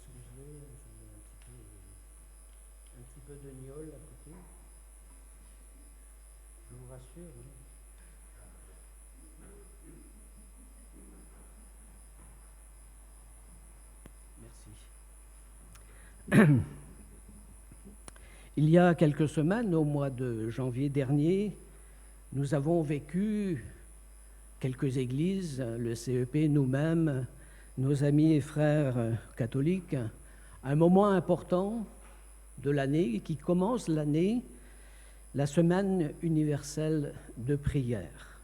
excusez, je mets un petit peu de gnôle à côté. Je vous rassure. Hein. Merci. Il y a quelques semaines, au mois de janvier dernier, nous avons vécu quelques églises, le CEP, nous-mêmes, nos amis et frères catholiques, un moment important de l'année qui commence l'année, la semaine universelle de prière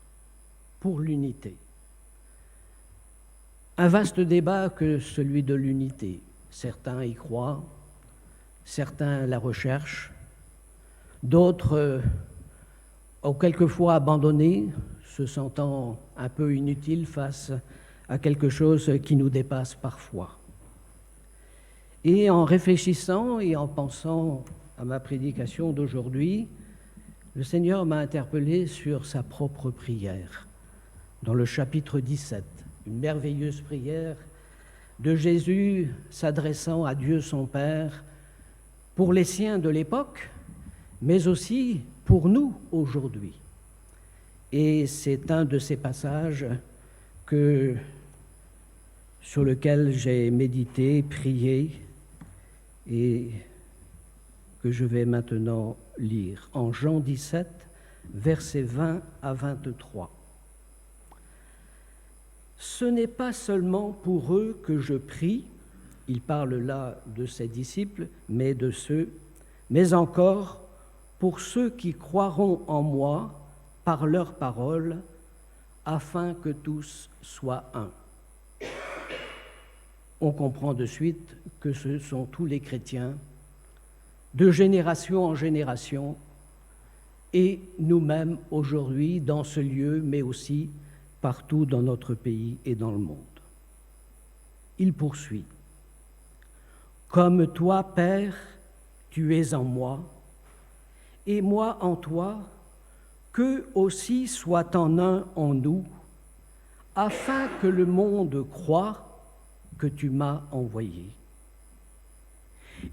pour l'unité. Un vaste débat que celui de l'unité. Certains y croient, certains la recherchent, d'autres ont quelquefois abandonné, se sentant un peu inutiles face à quelque chose qui nous dépasse parfois. Et en réfléchissant et en pensant à ma prédication d'aujourd'hui, le Seigneur m'a interpellé sur sa propre prière, dans le chapitre 17, une merveilleuse prière de Jésus s'adressant à Dieu son Père pour les siens de l'époque, mais aussi pour nous aujourd'hui. Et c'est un de ces passages sur lequel j'ai médité, prié, et que je vais maintenant lire, en Jean 17, versets 20 à 23. Ce n'est pas seulement pour eux que je prie, il parle là de ses disciples, mais encore pour ceux qui croiront en moi par leur parole, afin que tous soient un. On comprend de suite que ce sont tous les chrétiens, de génération en génération, et nous-mêmes aujourd'hui dans ce lieu, mais aussi partout dans notre pays et dans le monde. Il poursuit. Comme toi, Père, tu es en moi, et moi en toi, qu'eux aussi soient en un en nous, afin que le monde croie que tu m'as envoyé.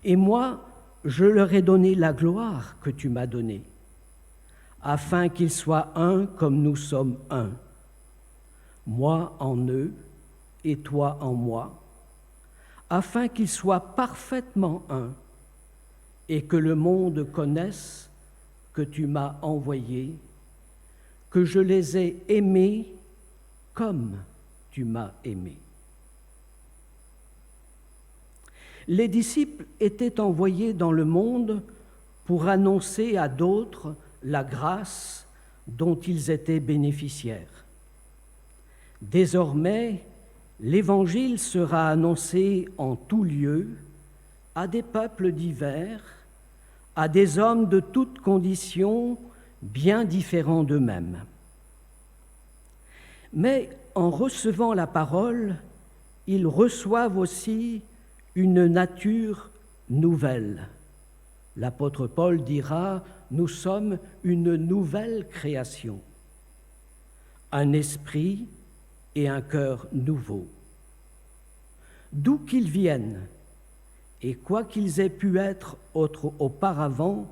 Et moi, je leur ai donné la gloire que tu m'as donnée, afin qu'ils soient un comme nous sommes un. Moi en eux et toi en moi, afin qu'ils soient parfaitement un, et que le monde connaisse que tu m'as envoyé, que je les ai aimés comme tu m'as aimé. Les disciples étaient envoyés dans le monde pour annoncer à d'autres la grâce dont ils étaient bénéficiaires. Désormais, l'Évangile sera annoncé en tout lieu à des peuples divers, à des hommes de toutes conditions bien différents d'eux-mêmes. Mais en recevant la parole, ils reçoivent aussi une nature nouvelle. L'apôtre Paul dira « Nous sommes une nouvelle création, un esprit et un cœur nouveau. D'où qu'ils viennent, et quoi qu'ils aient pu être auparavant,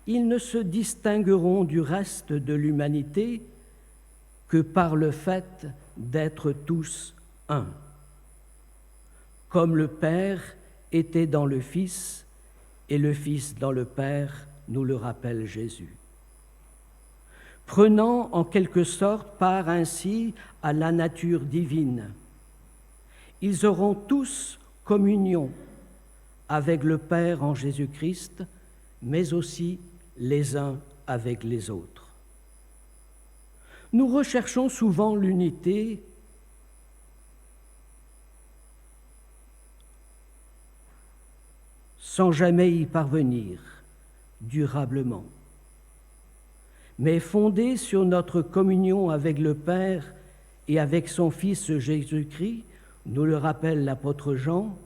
ils ne se distingueront du reste de l'humanité que par le fait d'être tous un. Comme le Père était dans le Fils et le Fils dans le Père, nous le rappelle Jésus. Prenant en quelque sorte part ainsi à la nature divine, ils auront tous communion avec le Père en Jésus-Christ, mais aussi les uns avec les autres. Nous recherchons souvent l'unité sans jamais y parvenir durablement. Mais fondée sur notre communion avec le Père et avec son Fils Jésus-Christ, nous le rappelle l'apôtre Jean,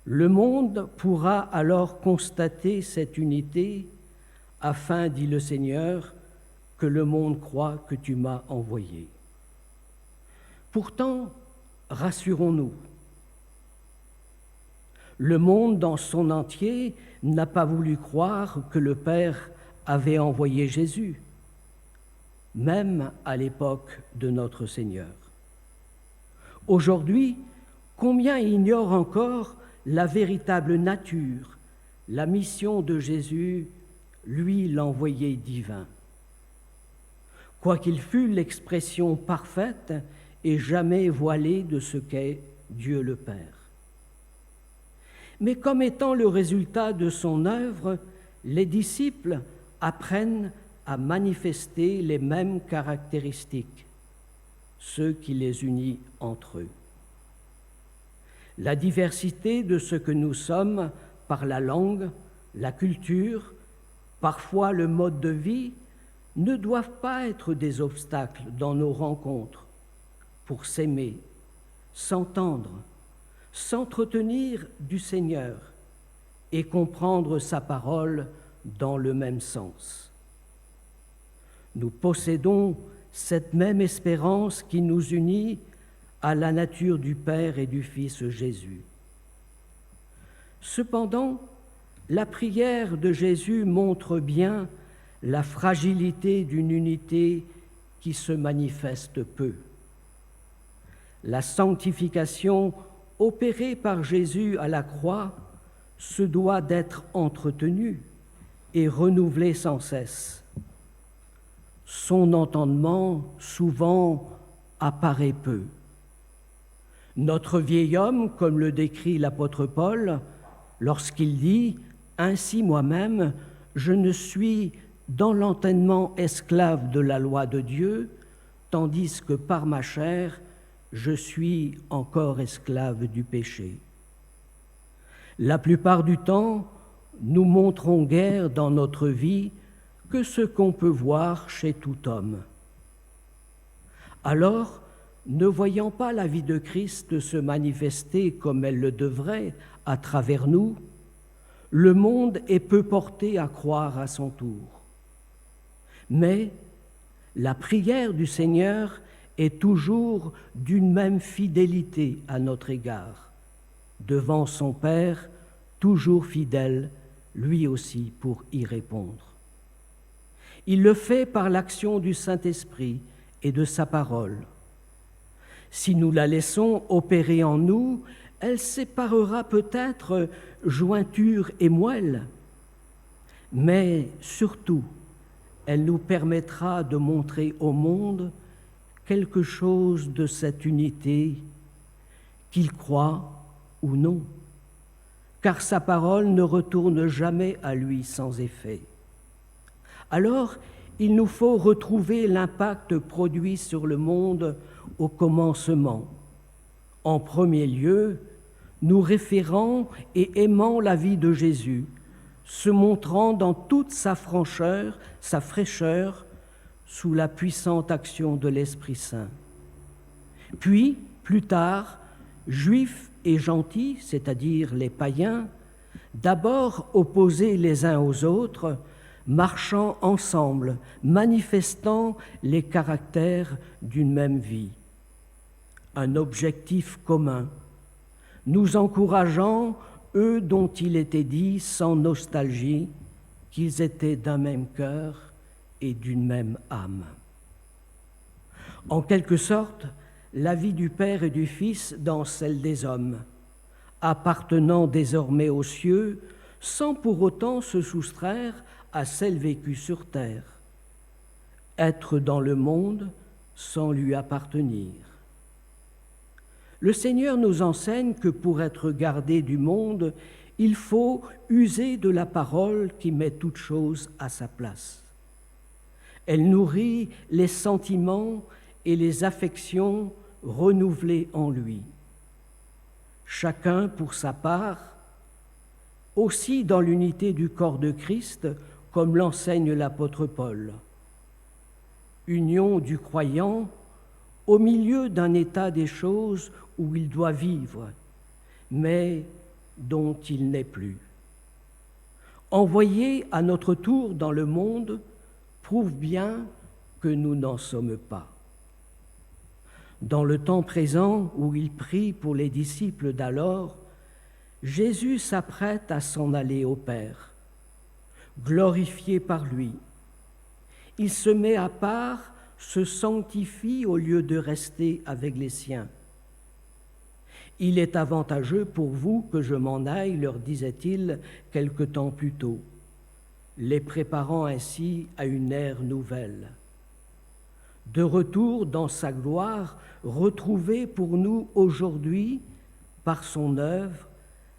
le monde pourra alors constater cette unité afin, dit le Seigneur, que le monde croit que tu m'as envoyé. Pourtant, rassurons-nous, Le monde dans son entier n'a pas voulu croire que le Père avait envoyé Jésus, même à l'époque de notre Seigneur. Aujourd'hui, combien ignorent encore la véritable nature, la mission de Jésus, lui l'envoyé divin. Quoiqu'il fût l'expression parfaite et jamais voilée de ce qu'est Dieu le Père. Mais comme étant le résultat de son œuvre, les disciples apprennent à manifester les mêmes caractéristiques, ce qui les unit entre eux. La diversité de ce que nous sommes par la langue, la culture, parfois le mode de vie, ne doivent pas être des obstacles dans nos rencontres pour s'aimer, s'entendre, s'entretenir du Seigneur et comprendre sa parole dans le même sens. Nous possédons cette même espérance qui nous unit à la nature du Père et du Fils Jésus. Cependant, la prière de Jésus montre bien la fragilité d'une unité qui se manifeste peu. La sanctification opérée par Jésus à la croix se doit d'être entretenue et renouvelée sans cesse. Son entendement, souvent, apparaît peu. Notre vieil homme, comme le décrit l'apôtre Paul, lorsqu'il dit « Ainsi moi-même, je ne suis dans l'entendement esclave de la loi de Dieu, tandis que par ma chair, je suis encore esclave du péché. » La plupart du temps, nous montrons guère dans notre vie que ce qu'on peut voir chez tout homme. Alors, ne voyant pas la vie de Christ se manifester comme elle le devrait à travers nous, le monde est peu porté à croire à son tour. Mais la prière du Seigneur est toujours d'une même fidélité à notre égard, devant son Père, toujours fidèle, lui aussi, pour y répondre. Il le fait par l'action du Saint-Esprit et de sa parole. Si nous la laissons opérer en nous, elle séparera peut-être jointure et moelle, mais surtout, elle nous permettra de montrer au monde quelque chose de cette unité, qu'il croit ou non, car sa parole ne retourne jamais à lui sans effet. Alors, il nous faut retrouver l'impact produit sur le monde au commencement. En premier lieu, nous référant et aimant la vie de Jésus, se montrant dans toute sa francheur, sa fraîcheur, sous la puissante action de l'Esprit Saint. Puis, plus tard, juifs et gentils, c'est-à-dire les païens, d'abord opposés les uns aux autres, marchant ensemble, manifestant les caractères d'une même vie. Un objectif commun, nous encourageant, eux dont il était dit sans nostalgie qu'ils étaient d'un même cœur et d'une même âme. En quelque sorte, la vie du Père et du Fils dans celle des hommes, appartenant désormais aux cieux, sans pour autant se soustraire à celle vécue sur terre, être dans le monde sans lui appartenir. Le Seigneur nous enseigne que pour être gardé du monde, il faut user de la parole qui met toute chose à sa place. Elle nourrit les sentiments et les affections renouvelés en lui. Chacun pour sa part, aussi dans l'unité du corps de Christ, comme l'enseigne l'apôtre Paul. Union du croyant au milieu d'un état des choses où il doit vivre, mais dont il n'est plus. Envoyé à notre tour dans le monde prouve bien que nous n'en sommes pas. Dans le temps présent où il prie pour les disciples d'alors, Jésus s'apprête à s'en aller au Père, glorifié par lui. Il se met à part, se sanctifie au lieu de rester avec les siens. Il est avantageux pour vous que je m'en aille, leur disait-il quelque temps plus tôt, les préparant ainsi à une ère nouvelle. De retour dans sa gloire, retrouvée pour nous aujourd'hui par son œuvre,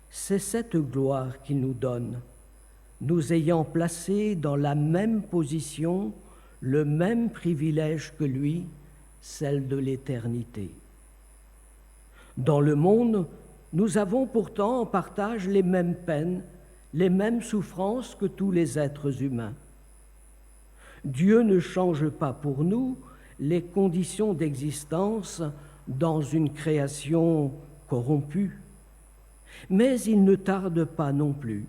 c'est cette gloire qu'il nous donne, nous ayant placés dans la même position, le même privilège que lui, celle de l'éternité. Dans le monde, nous avons pourtant en partage les mêmes peines, les mêmes souffrances que tous les êtres humains. Dieu ne change pas pour nous les conditions d'existence dans une création corrompue, mais il ne tarde pas non plus.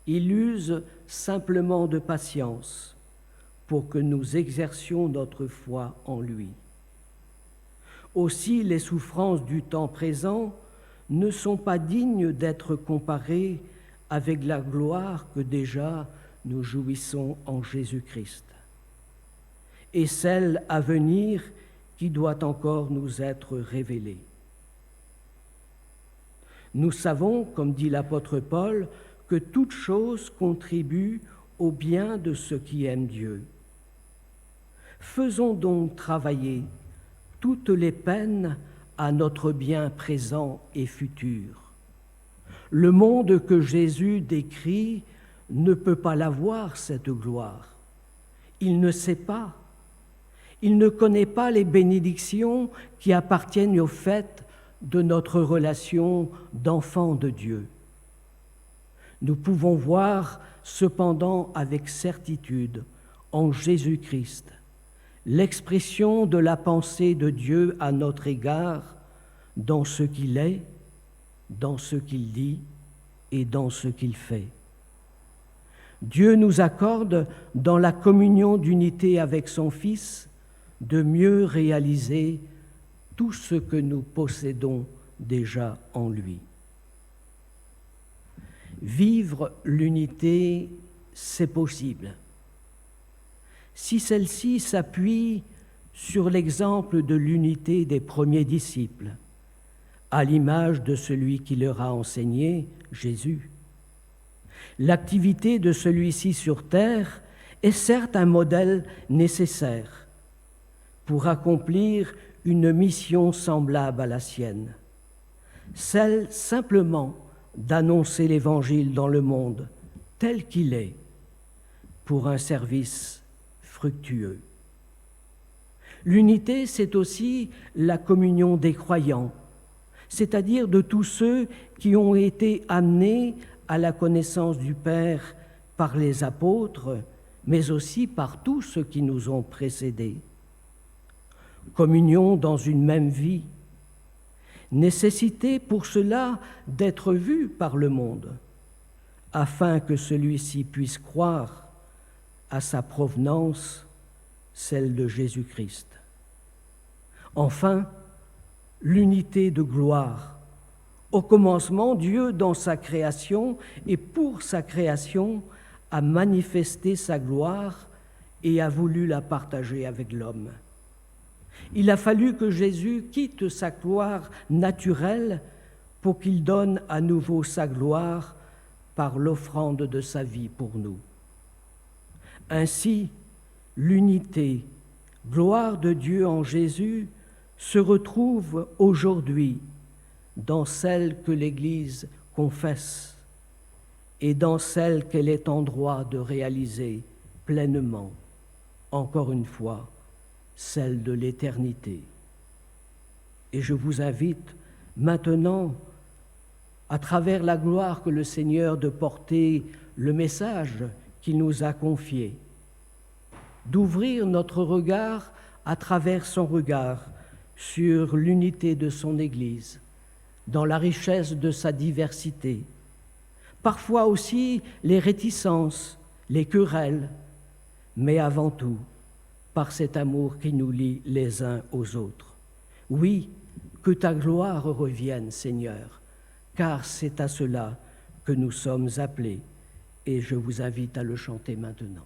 Il use simplement de patience pour que nous exercions notre foi en lui. Aussi, les souffrances du temps présent ne sont pas dignes d'être comparées avec la gloire que déjà nous jouissons en Jésus-Christ, et celle à venir qui doit encore nous être révélée. Nous savons, comme dit l'apôtre Paul, que toute chose contribue au bien de ceux qui aiment Dieu. Faisons donc travailler toutes les peines à notre bien présent et futur. Le monde que Jésus décrit ne peut pas l'avoir, cette gloire. Il ne sait pas. Il ne connaît pas les bénédictions qui appartiennent au fait de notre relation d'enfant de Dieu. Nous pouvons voir cependant avec certitude en Jésus-Christ l'expression de la pensée de Dieu à notre égard dans ce qu'il est, dans ce qu'il dit et dans ce qu'il fait. Dieu nous accorde, dans la communion d'unité avec son Fils, de mieux réaliser tout ce que nous possédons déjà en lui. Vivre l'unité, c'est possible. Si celle-ci s'appuie sur l'exemple de l'unité des premiers disciples, à l'image de celui qui leur a enseigné, Jésus. L'activité de celui-ci sur terre est certes un modèle nécessaire pour accomplir une mission semblable à la sienne, celle simplement d'annoncer l'Évangile dans le monde tel qu'il est, pour un service fructueux. L'unité, c'est aussi la communion des croyants, c'est-à-dire de tous ceux qui ont été amenés à la connaissance du Père par les apôtres, mais aussi par tous ceux qui nous ont précédés. Communion dans une même vie, nécessité pour cela d'être vue par le monde, afin que celui-ci puisse croire à sa provenance, celle de Jésus-Christ. Enfin, l'unité de gloire. Au commencement, Dieu, dans sa création et pour sa création, a manifesté sa gloire et a voulu la partager avec l'homme. Il a fallu que Jésus quitte sa gloire naturelle pour qu'il donne à nouveau sa gloire par l'offrande de sa vie pour nous. Ainsi, l'unité, gloire de Dieu en Jésus, se retrouve aujourd'hui dans celle que l'Église confesse et dans celle qu'elle est en droit de réaliser pleinement, encore une fois, celle de l'éternité. Et je vous invite maintenant, à travers la gloire que le Seigneur, de porter le message qu'il nous a confié, d'ouvrir notre regard à travers son regard sur l'unité de son Église, dans la richesse de sa diversité, parfois aussi les réticences, les querelles, mais avant tout, par cet amour qui nous lie les uns aux autres. Oui, que ta gloire revienne, Seigneur, car c'est à cela que nous sommes appelés, et je vous invite à le chanter maintenant.